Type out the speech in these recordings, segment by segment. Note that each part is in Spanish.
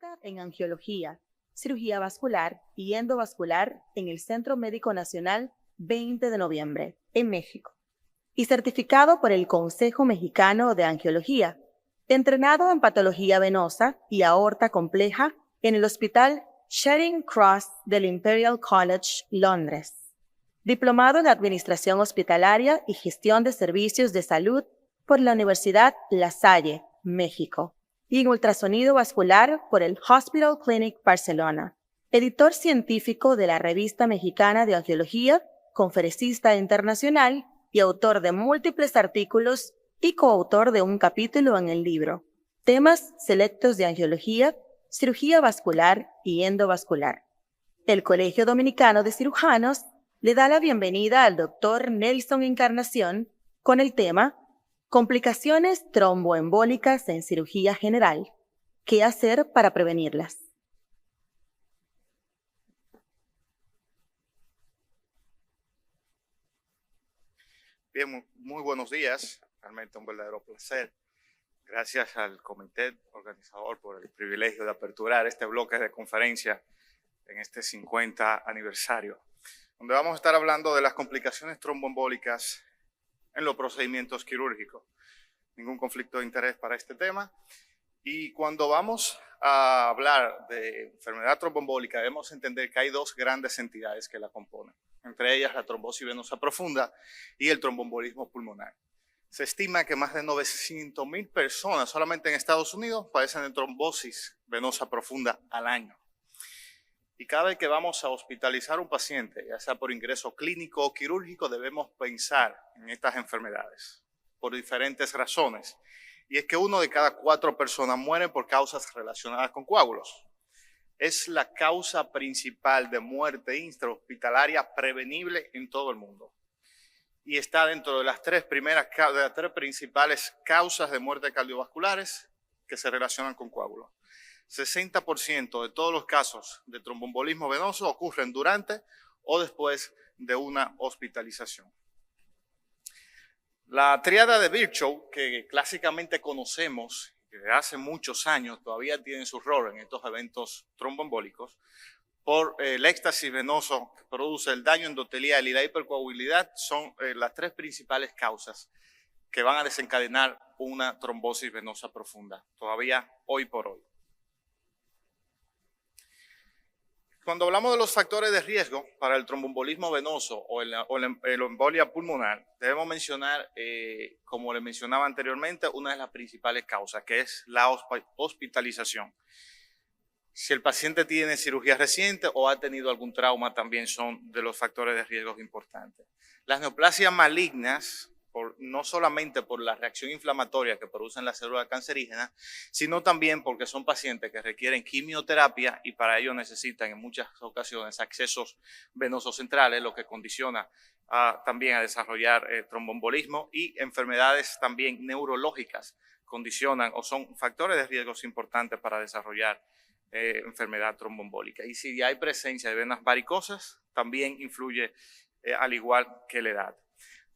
especialista en angiología, cirugía vascular y endovascular en el Centro Médico Nacional 20 de noviembre, en México, y certificado por el Consejo Mexicano de Angiología, entrenado en patología venosa y aorta compleja en el Hospital Charing Cross del Imperial College, Londres. Diplomado en Administración Hospitalaria y Gestión de Servicios de Salud por la Universidad La Salle, México, y en ultrasonido vascular por el Hospital Clinic Barcelona. Editor científico de la Revista Mexicana de Angiología, conferencista internacional y autor de múltiples artículos y coautor de un capítulo en el libro Temas selectos de angiología, cirugía vascular y endovascular. El Colegio Dominicano de Cirujanos le da la bienvenida al Dr. Nelson Encarnación con el tema Complicaciones tromboembólicas en cirugía general. ¿Qué hacer para prevenirlas? Bien, muy buenos días. Realmente un verdadero placer. Gracias al comité organizador por el privilegio de aperturar este bloque de conferencia en este 50 aniversario, donde vamos a estar hablando de las complicaciones tromboembólicas en los procedimientos quirúrgicos. Ningún conflicto de interés para este tema. Y cuando vamos a hablar de enfermedad tromboembólica, debemos entender que hay dos grandes entidades que la componen, entre ellas la trombosis venosa profunda y el tromboembolismo pulmonar. Se estima que más de 900,000 personas solamente en Estados Unidos padecen de trombosis venosa profunda al año. Y cada vez que vamos a hospitalizar a un paciente, ya sea por ingreso clínico o quirúrgico, debemos pensar en estas enfermedades por diferentes razones. Y es que 1 de cada 4 personas muere por causas relacionadas con coágulos. Es la causa principal de muerte intrahospitalaria prevenible en todo el mundo. Y está dentro de las tres principales causas de muerte cardiovasculares que se relacionan con coágulos. 60% de todos los casos de tromboembolismo venoso ocurren durante o después de una hospitalización. La tríada de Virchow, que clásicamente conocemos, que desde hace muchos años todavía tiene su rol en estos eventos tromboembólicos, por el éxtasis venoso que produce el daño endotelial y la hipercoagulabilidad, son las tres principales causas que van a desencadenar una trombosis venosa profunda, todavía hoy por hoy. Cuando hablamos de los factores de riesgo para el tromboembolismo venoso o la embolia pulmonar, debemos mencionar, como le mencionaba anteriormente, una de las principales causas, que es la hospitalización. Si el paciente tiene cirugía reciente o ha tenido algún trauma, también son de los factores de riesgo importantes. Las neoplasias malignas, no solamente por la reacción inflamatoria que producen las células cancerígenas, sino también porque son pacientes que requieren quimioterapia y para ello necesitan en muchas ocasiones accesos venosos centrales, lo que condiciona también a desarrollar tromboembolismo, y enfermedades también neurológicas condicionan o son factores de riesgo importantes para desarrollar enfermedad tromboembólica. Y si hay presencia de venas varicosas, también influye al igual que la edad.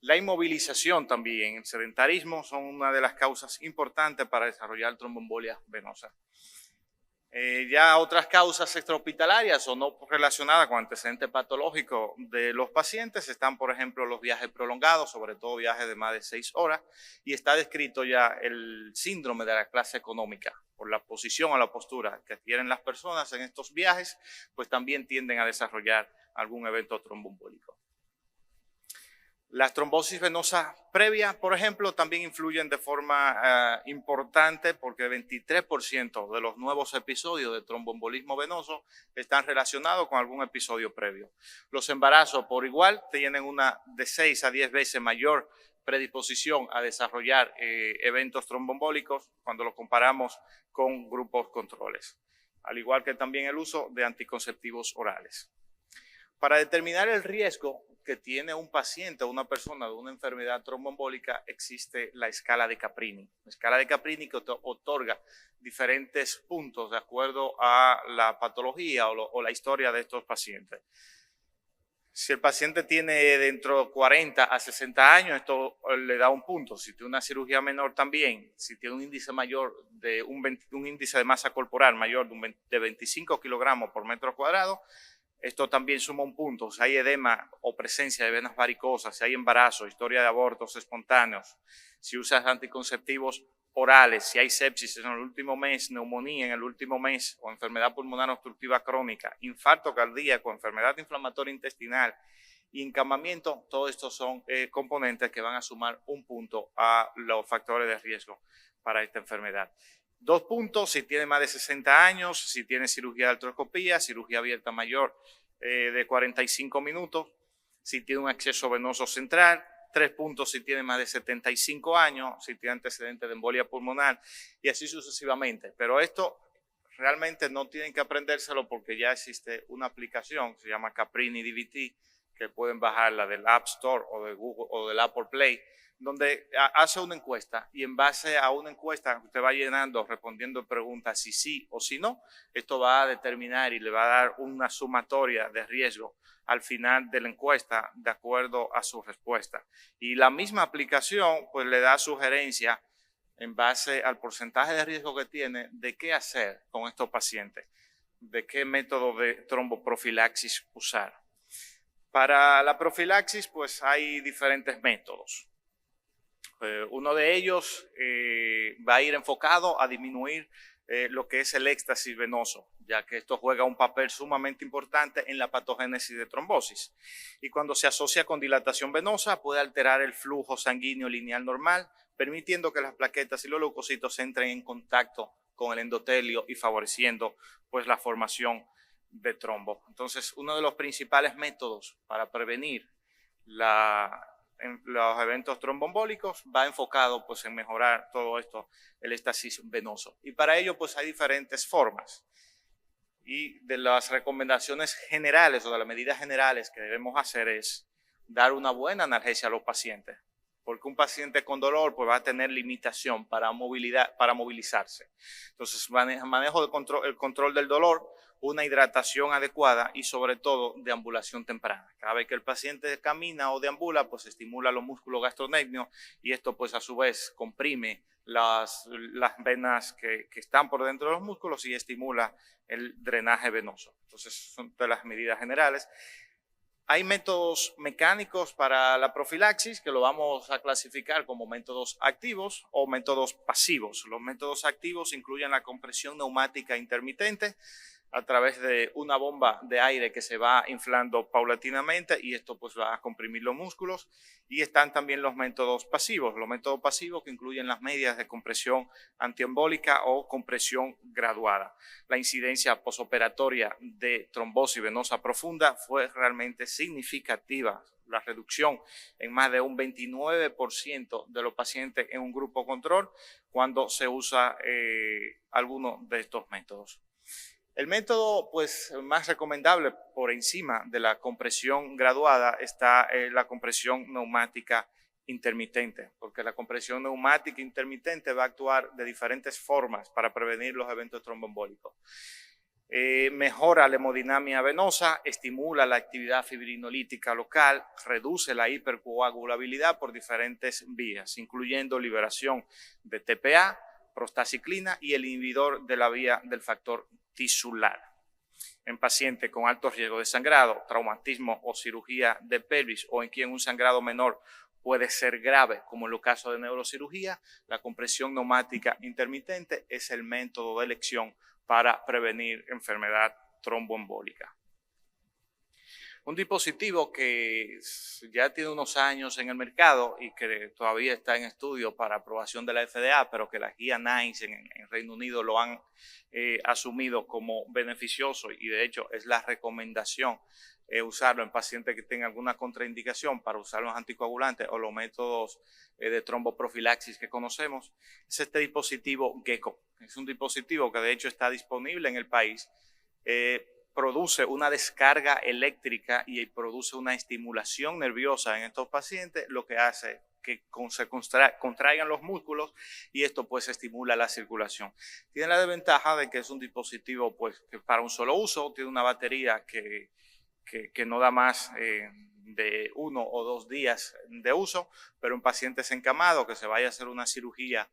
La inmovilización también, el sedentarismo, son una de las causas importantes para desarrollar tromboembolia venosa. Ya otras causas extrahospitalarias o no relacionadas con antecedentes patológicos de los pacientes están, por ejemplo, los viajes prolongados, sobre todo viajes de más de 6 horas, y está descrito ya el síndrome de la clase económica. Por la posición o la postura que tienen las personas en estos viajes, pues también tienden a desarrollar algún evento tromboembólico. Las trombosis venosas previas, por ejemplo, también influyen de forma importante porque el 23% de los nuevos episodios de tromboembolismo venoso están relacionados con algún episodio previo. Los embarazos, por igual, tienen una de 6 a 10 veces mayor predisposición a desarrollar eventos tromboembólicos cuando lo comparamos con grupos controles, al igual que también el uso de anticonceptivos orales. Para determinar el riesgo que tiene un paciente o una persona de una enfermedad tromboembólica existe la escala de Caprini. La escala de Caprini que otorga diferentes puntos de acuerdo a la patología o la historia de estos pacientes. Si el paciente tiene dentro de 40 a 60 años, esto le da un punto. Si tiene una cirugía menor también, si tiene un índice mayor de un índice de masa corporal mayor de 25 kilogramos por metro cuadrado, esto también suma un punto. Si hay edema o presencia de venas varicosas, si hay embarazo, historia de abortos espontáneos, si usas anticonceptivos orales, si hay sepsis en el último mes, neumonía en el último mes o enfermedad pulmonar obstructiva crónica, infarto cardíaco, enfermedad inflamatoria intestinal y encamamiento, todos estos son componentes que van a sumar un punto a los factores de riesgo para esta enfermedad. 2 puntos si tiene más de 60 años, si tiene cirugía de artroscopía, cirugía abierta mayor de 45 minutos, si tiene un acceso venoso central. 3 puntos si tiene más de 75 años, si tiene antecedentes de embolia pulmonar y así sucesivamente. Pero esto realmente no tienen que aprendérselo porque ya existe una aplicación, se llama Caprini DVT, que pueden bajarla del App Store o de Google o del Apple Play, donde hace una encuesta y en base a una encuesta usted va llenando, respondiendo preguntas si sí o si no. Esto va a determinar y le va a dar una sumatoria de riesgo al final de la encuesta de acuerdo a su respuesta. Y la misma aplicación pues le da sugerencia en base al porcentaje de riesgo que tiene de qué hacer con estos pacientes, de qué método de tromboprofilaxis usar. Para la profilaxis pues hay diferentes métodos. Uno de ellos va a ir enfocado a disminuir lo que es el éxtasis venoso, ya que esto juega un papel sumamente importante en la patogénesis de trombosis. Y cuando se asocia con dilatación venosa, puede alterar el flujo sanguíneo lineal normal, permitiendo que las plaquetas y los leucocitos entren en contacto con el endotelio y favoreciendo pues la formación de trombo. Entonces, uno de los principales métodos para prevenir los eventos tromboembólicos va enfocado pues en mejorar todo esto, el éxtasis venoso. Y para ello pues hay diferentes formas. Y de las recomendaciones generales o de las medidas generales que debemos hacer es dar una buena analgesia a los pacientes. Porque un paciente con dolor pues va a tener limitación para movilizarse. Entonces, manejo el control del dolor, una hidratación adecuada y sobre todo deambulación temprana. Cada vez que el paciente camina o deambula, pues estimula los músculos gastrocnemios y esto pues a su vez comprime las venas que están por dentro de los músculos y estimula el drenaje venoso. Entonces, son de las medidas generales. Hay métodos mecánicos para la profilaxis que lo vamos a clasificar como métodos activos o métodos pasivos. Los métodos activos incluyen la compresión neumática intermitente a través de una bomba de aire que se va inflando paulatinamente y esto pues va a comprimir los músculos. Y están también los métodos pasivos que incluyen las medidas de compresión antiembólica o compresión graduada. La incidencia posoperatoria de trombosis venosa profunda fue realmente significativa. La reducción en más de un 29% de los pacientes en un grupo control cuando se usa alguno de estos métodos. El método pues, más recomendable por encima de la compresión graduada está la compresión neumática intermitente, porque la compresión neumática intermitente va a actuar de diferentes formas para prevenir los eventos tromboembólicos. Mejora la hemodinamia venosa, estimula la actividad fibrinolítica local, reduce la hipercoagulabilidad por diferentes vías, incluyendo liberación de TPA, prostaciclina y el inhibidor de la vía del factor tisular. En pacientes con alto riesgo de sangrado, traumatismo o cirugía de pelvis o en quien un sangrado menor puede ser grave, como en los casos de neurocirugía, la compresión neumática intermitente es el método de elección para prevenir enfermedad tromboembólica. Un dispositivo que ya tiene unos años en el mercado y que todavía está en estudio para aprobación de la FDA, pero que la guía NICE en Reino Unido lo han asumido como beneficioso y de hecho es la recomendación usarlo en pacientes que tengan alguna contraindicación para usar los anticoagulantes o los métodos de tromboprofilaxis que conocemos, es este dispositivo Gecko. Es un dispositivo que de hecho está disponible en el país. Produce una descarga eléctrica y produce una estimulación nerviosa en estos pacientes, lo que hace que se contraigan los músculos y esto pues estimula la circulación. Tiene la desventaja de que es un dispositivo pues que para un solo uso, tiene una batería que que no da más de 1 o 2 días de uso, pero en pacientes encamados que se vaya a hacer una cirugía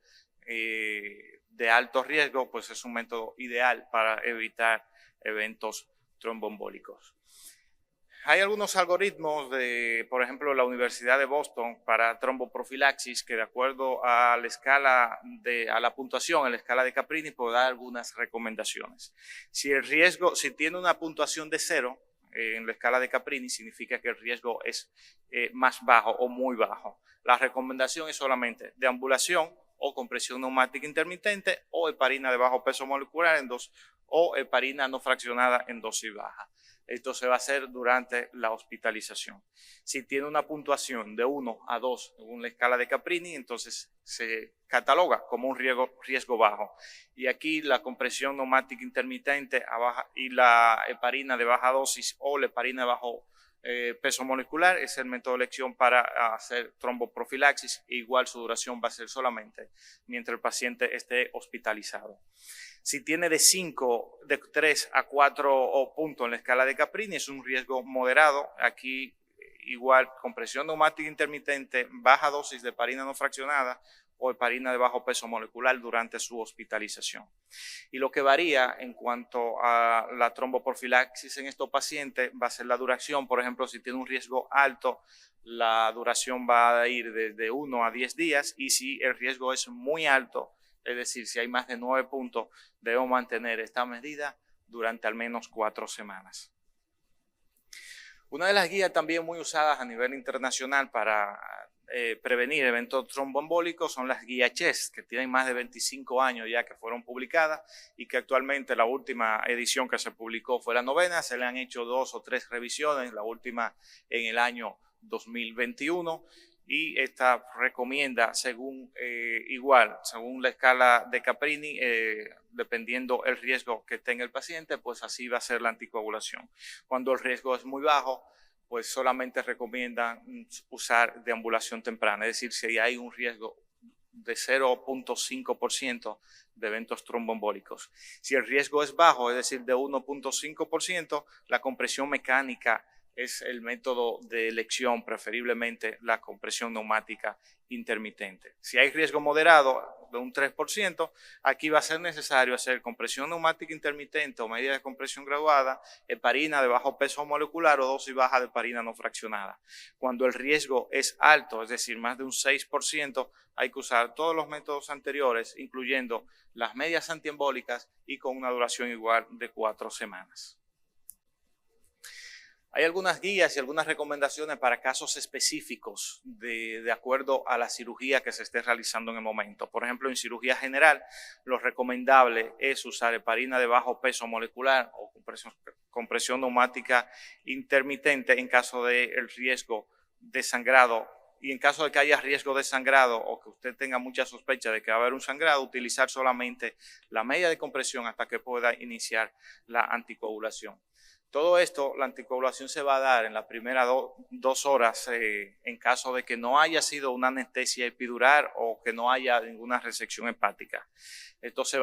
de alto riesgo, pues es un método ideal para evitar eventos tromboembólicos. Hay algunos algoritmos de, por ejemplo, la Universidad de Boston para tromboprofilaxis que de acuerdo a la escala a la puntuación, en la escala de Caprini, puede dar algunas recomendaciones. Si tiene una puntuación de 0 en la escala de Caprini, significa que el riesgo es más bajo o muy bajo. La recomendación es solamente deambulación o compresión neumática intermitente o heparina de bajo peso molecular o heparina no fraccionada en dosis baja. Esto se va a hacer durante la hospitalización. Si tiene una puntuación de 1 a 2 según la escala de Caprini, entonces se cataloga como un riesgo bajo. Y aquí la compresión neumática intermitente y la heparina de baja dosis o la heparina de bajo peso molecular es el método de elección para hacer tromboprofilaxis. Igual su duración va a ser solamente mientras el paciente esté hospitalizado. Si tiene de 3 a 4 puntos en la escala de Caprini, es un riesgo moderado. Aquí igual compresión neumática intermitente, baja dosis de heparina no fraccionada o heparina de bajo peso molecular durante su hospitalización. Y lo que varía en cuanto a la tromboprofilaxis en estos pacientes va a ser la duración. Por ejemplo, si tiene un riesgo alto, la duración va a ir desde 1 a 10 días y si el riesgo es muy alto, es decir, si hay más de 9 puntos, debemos mantener esta medida durante al menos 4 semanas. Una de las guías también muy usadas a nivel internacional para prevenir eventos tromboembólicos son las guías CHEST, que tienen más de 25 años ya que fueron publicadas y que actualmente la última edición que se publicó fue la 9ª. Se le han hecho 2 o 3 revisiones, la última en el año 2021. Y esta recomienda según la escala de Caprini, dependiendo el riesgo que tenga el paciente, pues así va a ser la anticoagulación. Cuando el riesgo es muy bajo, pues solamente recomiendan usar deambulación temprana, es decir, si hay un riesgo de 0.5% de eventos tromboembólicos. Si el riesgo es bajo, es decir, de 1.5%, la compresión mecánica es el método de elección, preferiblemente la compresión neumática intermitente. Si hay riesgo moderado de un 3%, aquí va a ser necesario hacer compresión neumática intermitente o medida de compresión graduada, heparina de bajo peso molecular o dosis baja de heparina no fraccionada. Cuando el riesgo es alto, es decir, más de un 6%, hay que usar todos los métodos anteriores, incluyendo las medias antiembólicas y con una duración igual de 4 semanas. Hay algunas guías y algunas recomendaciones para casos específicos de acuerdo a la cirugía que se esté realizando en el momento. Por ejemplo, en cirugía general, lo recomendable es usar heparina de bajo peso molecular o compresión neumática intermitente en caso de riesgo de sangrado. Y en caso de que haya riesgo de sangrado o que usted tenga mucha sospecha de que va a haber un sangrado, utilizar solamente la media de compresión hasta que pueda iniciar la anticoagulación. Todo esto, la anticoagulación se va a dar en las primeras 2 horas en caso de que no haya sido una anestesia epidural o que no haya ninguna resección hepática. Esto se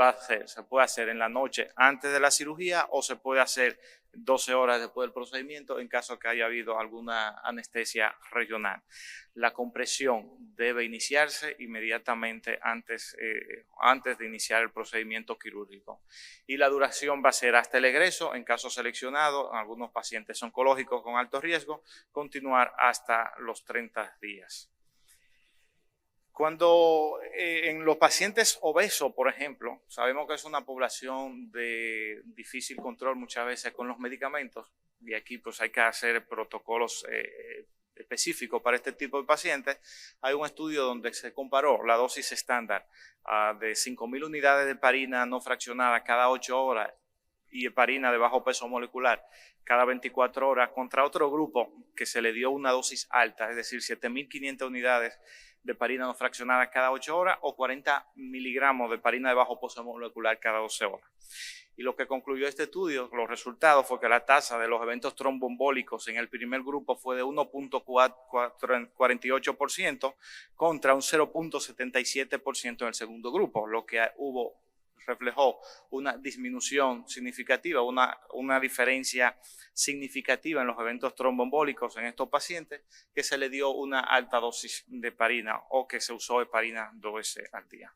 puede hacer en la noche antes de la cirugía o se puede hacer 12 horas después del procedimiento en caso de que haya habido alguna anestesia regional. La compresión debe iniciarse inmediatamente antes de iniciar el procedimiento quirúrgico. Y la duración va a ser hasta el egreso, en casos seleccionados, en algunos pacientes oncológicos con alto riesgo, continuar hasta los 30 días. Cuando en los pacientes obesos, por ejemplo, sabemos que es una población de difícil control muchas veces con los medicamentos y aquí pues hay que hacer protocolos específicos para este tipo de pacientes. Hay un estudio donde se comparó la dosis estándar de 5.000 unidades de heparina no fraccionada cada 8 horas y heparina de bajo peso molecular cada 24 horas contra otro grupo que se le dio una dosis alta, es decir, 7.500 unidades de heparina no fraccionada cada 8 horas o 40 miligramos de heparina de bajo peso molecular cada 12 horas. Y lo que concluyó este estudio, los resultados, fue que la tasa de los eventos tromboembólicos en el primer grupo fue de 1.48% contra un 0.77% en el segundo grupo, lo que hubo reflejó una disminución significativa, una diferencia significativa en los eventos tromboembólicos en estos pacientes, que se le dio una alta dosis de heparina o que se usó heparina 2 veces al día.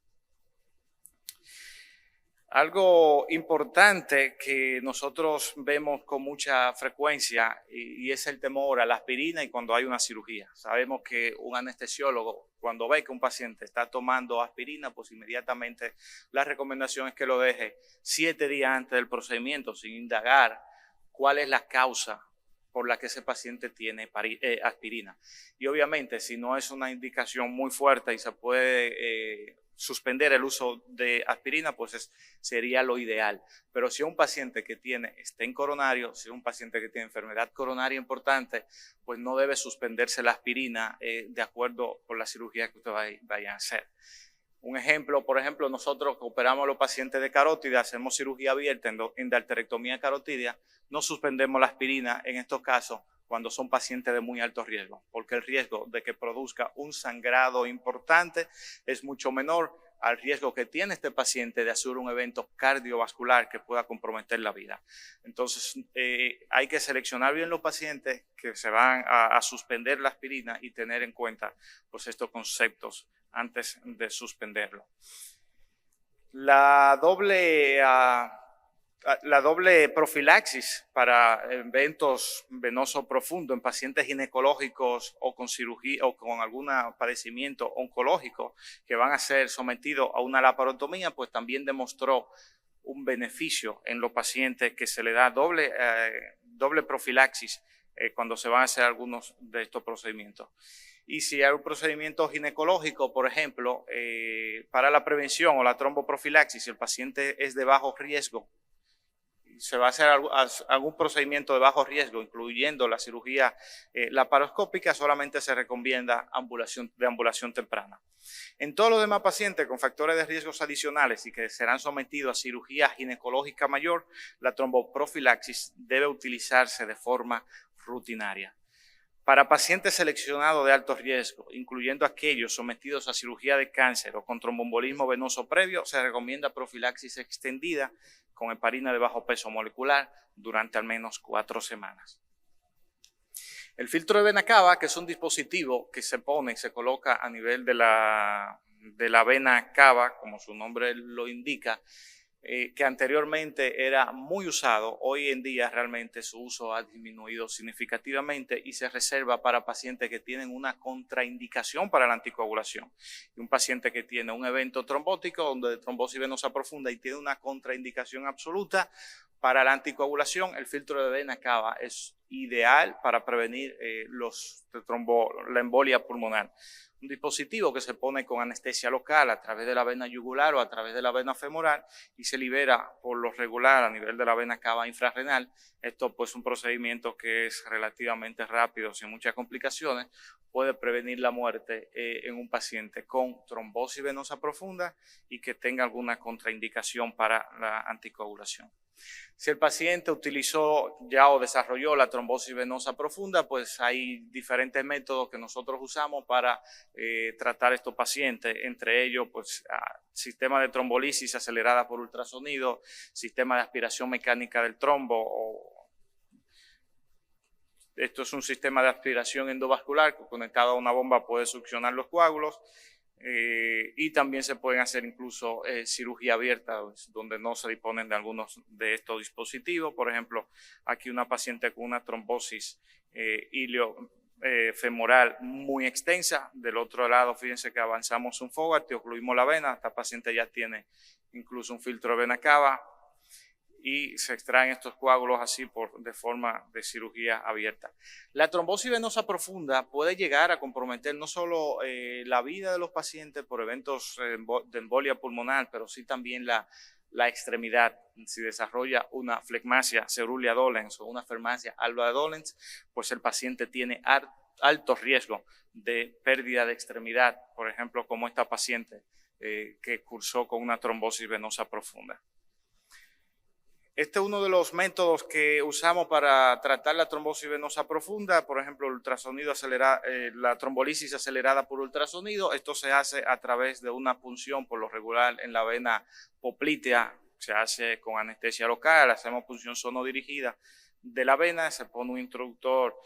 Algo importante que nosotros vemos con mucha frecuencia y es el temor a la aspirina y cuando hay una cirugía. Sabemos que un anestesiólogo, cuando ve que un paciente está tomando aspirina, pues inmediatamente la recomendación es que lo deje 7 días antes del procedimiento sin indagar cuál es la causa por la que ese paciente tiene aspirina. Y obviamente si no es una indicación muy fuerte y se puede suspender el uso de aspirina, pues sería lo ideal. Pero si un paciente que tiene estén coronario, si es un paciente que tiene enfermedad coronaria importante, pues no debe suspenderse la aspirina de acuerdo con la cirugía que usted vaya a hacer. Un ejemplo, por ejemplo, nosotros operamos a los pacientes de carótida, hacemos cirugía abierta, endarterectomía carotidia, no suspendemos la aspirina en estos casos cuando son pacientes de muy alto riesgo, porque el riesgo de que produzca un sangrado importante es mucho menor al riesgo que tiene este paciente de hacer un evento cardiovascular que pueda comprometer la vida. Entonces, hay que seleccionar bien los pacientes que se van a suspender la aspirina y tener en cuenta pues, estos conceptos antes de suspenderlo. La doble profilaxis para eventos venosos profundos en pacientes ginecológicos o con cirugía o con algún padecimiento oncológico que van a ser sometidos a una laparotomía, pues también demostró un beneficio en los pacientes que se le da doble profilaxis cuando se van a hacer algunos de estos procedimientos. Y si hay un procedimiento ginecológico, por ejemplo, para la prevención o la tromboprofilaxis, si el paciente es de bajo riesgo, se va a hacer algún procedimiento de bajo riesgo, incluyendo la cirugía laparoscópica, solamente se recomienda ambulación temprana. En todos los demás pacientes con factores de riesgos adicionales y que serán sometidos a cirugía ginecológica mayor, la tromboprofilaxis debe utilizarse de forma rutinaria. Para pacientes seleccionados de alto riesgo, incluyendo aquellos sometidos a cirugía de cáncer o con tromboembolismo venoso previo, se recomienda profilaxis extendida con heparina de bajo peso molecular durante al menos 4 semanas. El filtro de vena cava, que es un dispositivo que se pone y se coloca a nivel de la vena cava, como su nombre lo indica, que anteriormente era muy usado, hoy en día realmente su uso ha disminuido significativamente y se reserva para pacientes que tienen una contraindicación para la anticoagulación. Y un paciente que tiene un evento trombótico donde de trombosis venosa profunda y tiene una contraindicación absoluta para la anticoagulación, el filtro de vena cava es ideal para prevenir la embolia pulmonar. Un dispositivo que se pone con anestesia local a través de la vena yugular o a través de la vena femoral y se libera por lo regular a nivel de la vena cava infrarrenal. Esto pues un procedimiento que es relativamente rápido, sin muchas complicaciones, puede prevenir la muerte en un paciente con trombosis venosa profunda y que tenga alguna contraindicación para la anticoagulación. Si el paciente utilizó ya o desarrolló la trombosis venosa profunda, pues hay diferentes métodos que nosotros usamos para tratar a estos pacientes, entre ellos pues sistema de trombolisis acelerada por ultrasonido, sistema de aspiración mecánica del trombo, esto es un sistema de aspiración endovascular que conectado a una bomba puede succionar los coágulos. Y también se pueden hacer incluso cirugía abierta donde no se disponen de algunos de estos dispositivos. Por ejemplo, aquí una paciente con una trombosis femoral muy extensa. Del otro lado, fíjense que avanzamos un Fogarty, ocluimos la vena. Esta paciente ya tiene incluso un filtro de vena cava y se extraen estos coágulos así de forma de cirugía abierta. La trombosis venosa profunda puede llegar a comprometer no solo la vida de los pacientes por eventos de embolia pulmonar, pero sí también la extremidad. Si desarrolla una flegmasia cerulean dolens o una flegmasia alba dolens, pues el paciente tiene alto riesgo de pérdida de extremidad, por ejemplo, como esta paciente que cursó con una trombosis venosa profunda. Este es uno de los métodos que usamos para tratar la trombosis venosa profunda, por ejemplo, el ultrasonido la trombolisis acelerada por ultrasonido. Esto se hace a través de una punción, por lo regular en la vena poplitea, se hace con anestesia local, hacemos punción sonodirigida de la vena, se pone un introductor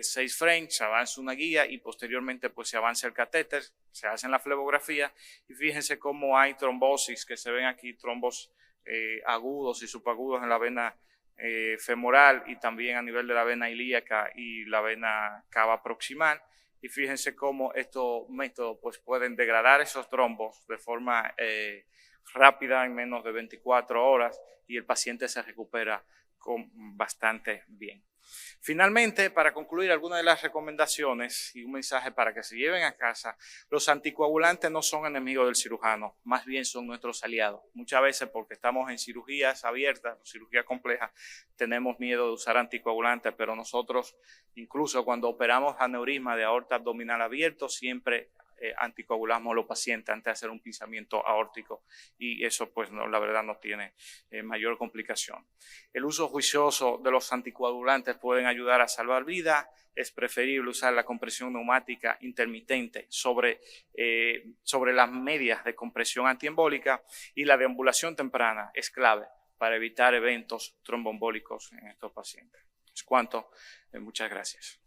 6 frames, se avanza una guía y posteriormente pues se avanza el catéter, se hace la flebografía y fíjense cómo hay trombosis, que se ven aquí trombos agudos y subagudos en la vena femoral y también a nivel de la vena ilíaca y la vena cava proximal. Y fíjense cómo estos métodos pues, pueden degradar esos trombos de forma rápida en menos de 24 horas y el paciente se recupera bastante bien. Finalmente, para concluir, algunas de las recomendaciones y un mensaje para que se lleven a casa: los anticoagulantes no son enemigos del cirujano, más bien son nuestros aliados. Muchas veces porque estamos en cirugías abiertas, cirugías complejas, tenemos miedo de usar anticoagulantes, pero nosotros, incluso cuando operamos aneurisma de aorta abdominal abierto, siempre anticoagulamos a los pacientes antes de hacer un pinzamiento aórtico y eso pues no, la verdad no tiene mayor complicación. El uso juicioso de los anticoagulantes pueden ayudar a salvar vidas. Es preferible usar la compresión neumática intermitente sobre las medias de compresión antiembólica, y la deambulación temprana es clave para evitar eventos tromboembólicos en estos pacientes. Es cuanto. Muchas gracias.